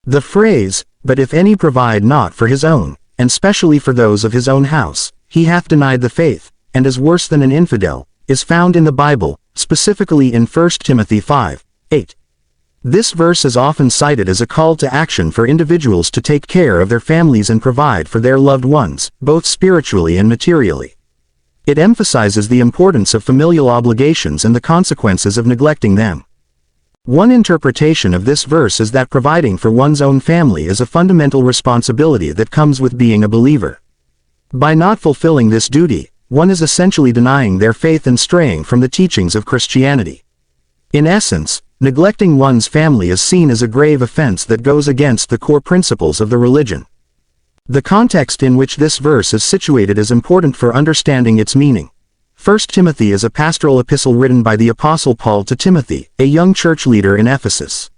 The phrase, "But if any provide not for his own, and specially for those of his own house, he hath denied the faith, and is worse than an infidel," is found in the Bible, specifically in 1 Timothy 5:8. This verse is often cited as a call to action for individuals to take care of their families and provide for their loved ones, both spiritually and materially. It emphasizes the importance of familial obligations and the consequences of neglecting them. One interpretation of this verse is that providing for one's own family is a fundamental responsibility that comes with being a believer. By not fulfilling this duty, one is essentially denying their faith and straying from the teachings of Christianity. In essence, neglecting one's family is seen as a grave offense that goes against the core principles of the religion. The context in which this verse is situated is important for understanding its meaning. 1 Timothy is a pastoral epistle written by the Apostle Paul to Timothy, a young church leader in Ephesus.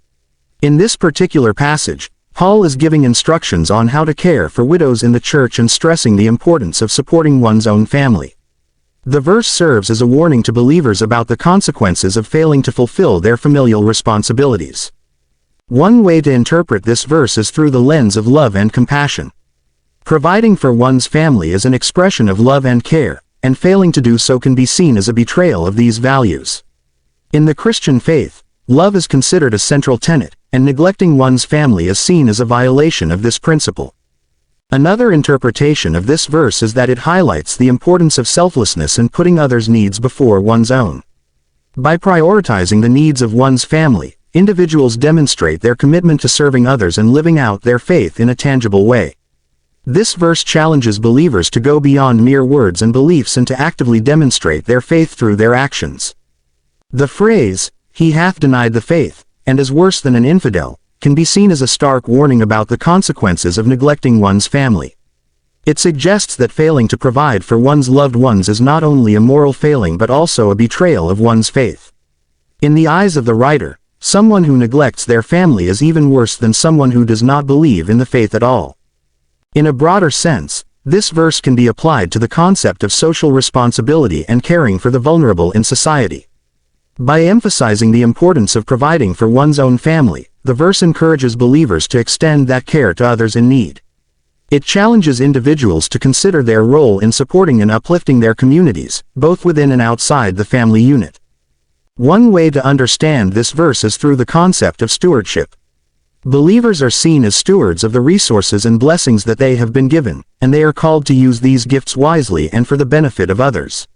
In this particular passage, Paul is giving instructions on how to care for widows in the church and stressing the importance of supporting one's own family. The verse serves as a warning to believers about the consequences of failing to fulfill their familial responsibilities. One way to interpret this verse is through the lens of love and compassion. Providing for one's family is an expression of love and care, and failing to do so can be seen as a betrayal of these values. In the Christian faith, love is considered a central tenet, and neglecting one's family is seen as a violation of this principle. Another interpretation of this verse is that it highlights the importance of selflessness and putting others' needs before one's own. By prioritizing the needs of one's family, individuals demonstrate their commitment to serving others and living out their faith in a tangible way. This verse challenges believers to go beyond mere words and beliefs and to actively demonstrate their faith through their actions. The phrase, "He hath denied the faith, and is worse than an infidel," can be seen as a stark warning about the consequences of neglecting one's family. It suggests that failing to provide for one's loved ones is not only a moral failing but also a betrayal of one's faith. In the eyes of the writer, someone who neglects their family is even worse than someone who does not believe in the faith at all. In a broader sense, this verse can be applied to the concept of social responsibility and caring for the vulnerable in society. By emphasizing the importance of providing for one's own family, the verse encourages believers to extend that care to others in need. It challenges individuals to consider their role in supporting and uplifting their communities, both within and outside the family unit. One way to understand this verse is through the concept of stewardship. Believers are seen as stewards of the resources and blessings that they have been given, and they are called to use these gifts wisely and for the benefit of others.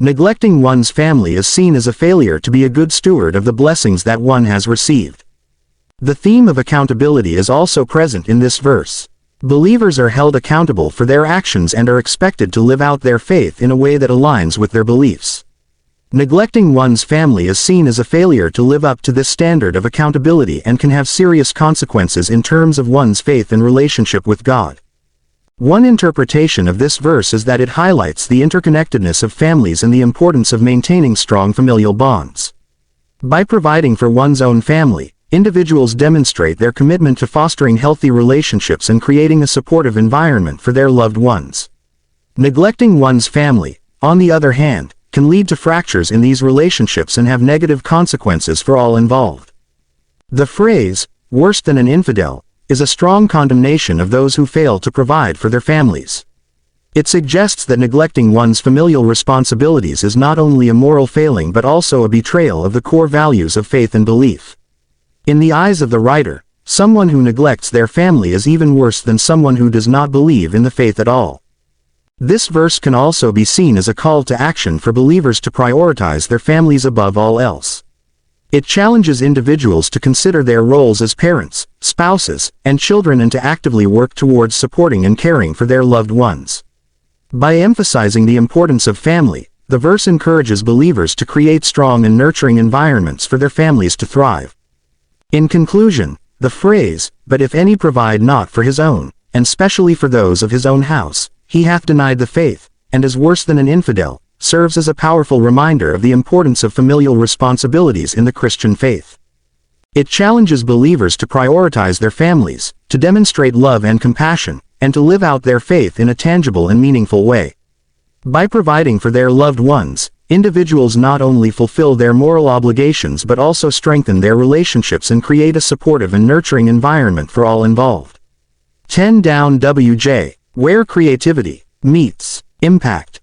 Neglecting one's family is seen as a failure to be a good steward of the blessings that one has received. The theme of accountability is also present in this verse. Believers are held accountable for their actions and are expected to live out their faith in a way that aligns with their beliefs. Neglecting one's family is seen as a failure to live up to this standard of accountability and can have serious consequences in terms of one's faith and relationship with God. One interpretation of this verse is that it highlights the interconnectedness of families and the importance of maintaining strong familial bonds. By providing for one's own family, individuals demonstrate their commitment to fostering healthy relationships and creating a supportive environment for their loved ones. Neglecting one's family, on the other hand, can lead to fractures in these relationships and have negative consequences for all involved. The phrase, "worse than an infidel," is a strong condemnation of those who fail to provide for their families. It suggests that neglecting one's familial responsibilities is not only a moral failing but also a betrayal of the core values of faith and belief. In the eyes of the writer, someone who neglects their family is even worse than someone who does not believe in the faith at all. This verse can also be seen as a call to action for believers to prioritize their families above all else. It challenges individuals to consider their roles as parents, spouses, and children and to actively work towards supporting and caring for their loved ones. By emphasizing the importance of family, the verse encourages believers to create strong and nurturing environments for their families to thrive. In conclusion, the phrase, "But if any provide not for his own, and specially for those of his own house, he hath denied the faith, and is worse than an infidel," serves as a powerful reminder of the importance of familial responsibilities in the Christian faith. It challenges believers to prioritize their families, to demonstrate love and compassion, and to live out their faith in a tangible and meaningful way. By providing for their loved ones, individuals not only fulfill their moral obligations but also strengthen their relationships and create a supportive and nurturing environment for all involved. 10 down WJ, where creativity meets impact.